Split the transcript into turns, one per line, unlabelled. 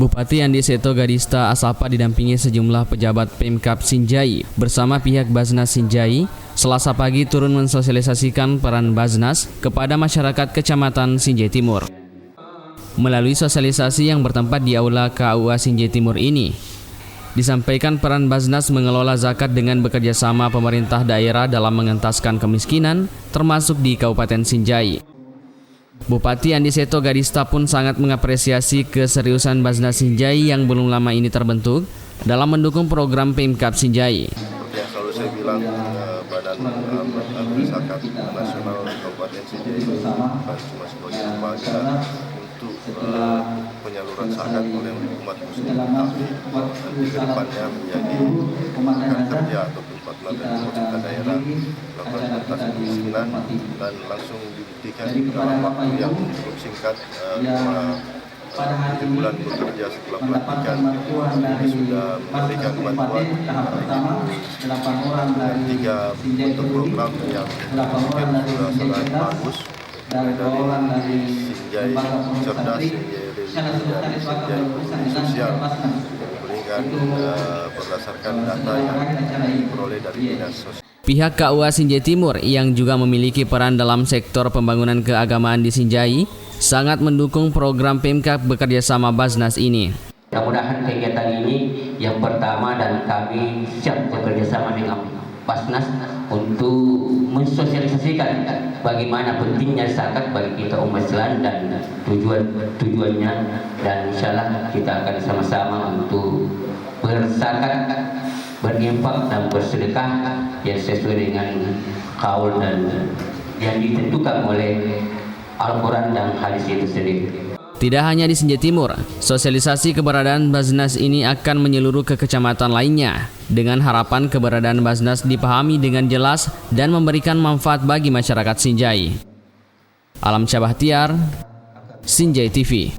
Bupati Andi Seto Gadista Asapa didampingi sejumlah pejabat Pemkab Sinjai bersama pihak Basnas Sinjai Selasa pagi turun mensosialisasikan peran Basnas kepada masyarakat Kecamatan Sinjai Timur. Melalui sosialisasi yang bertempat di Aula KUA Sinjai Timur ini, disampaikan peran Basnas mengelola zakat dengan bekerja sama pemerintah daerah dalam mengentaskan kemiskinan, termasuk di Kabupaten Sinjai. Bupati Andi Seto Gadista pun sangat mengapresiasi keseriusan Basnas Sinjai yang belum lama ini terbentuk dalam mendukung program Pemkab Sinjai.
Seperti yang selalu saya bilang, Badan Zakat Nasional Kabupaten Sinjai bukan cuma sebagai lembaga untuk penyaluran zakat oleh umat muslim, tapi nanti ke depannya menjadi rekan kerja ataupun partner dari pemerintah daerah melakukan penuntasan kemiskinan dan langsung dibuktikan dalam waktu yang cukup singkat. 7 bulan bekerja setelah pelantikan, ini sudah memberikan bantuan dengan 3 bentuk program yang mungkin sudah sangat bagus, dari Sinjai Cerdas, Sinjai Sosial, diberikan berdasarkan data yang diperoleh dari Dinas Sosial.
Pihak KUA Sinjai Timur yang juga memiliki peran dalam sektor pembangunan keagamaan di Sinjai sangat mendukung program Pemkab bekerja sama Basnas ini.
Mudah-mudahan kegiatan ini yang pertama dan kami siap bekerja sama dengan Basnas untuk mensosialisasikan bagaimana pentingnya zakat bagi kita umat Islam dan tujuannya, dan insyaallah kita akan sama-sama untuk berzakat, berinfak dan bersedekah yang sesuai dengan qaul dan yang ditentukan oleh Al-Quran dan hadis itu sendiri.
Tidak hanya di Sinjai Timur, sosialisasi keberadaan Basnas ini akan menyeluruh ke kecamatan lainnya dengan harapan keberadaan Basnas dipahami dengan jelas dan memberikan manfaat bagi masyarakat Sinjai. Alam Syah Bahtiar, Sinjai TV.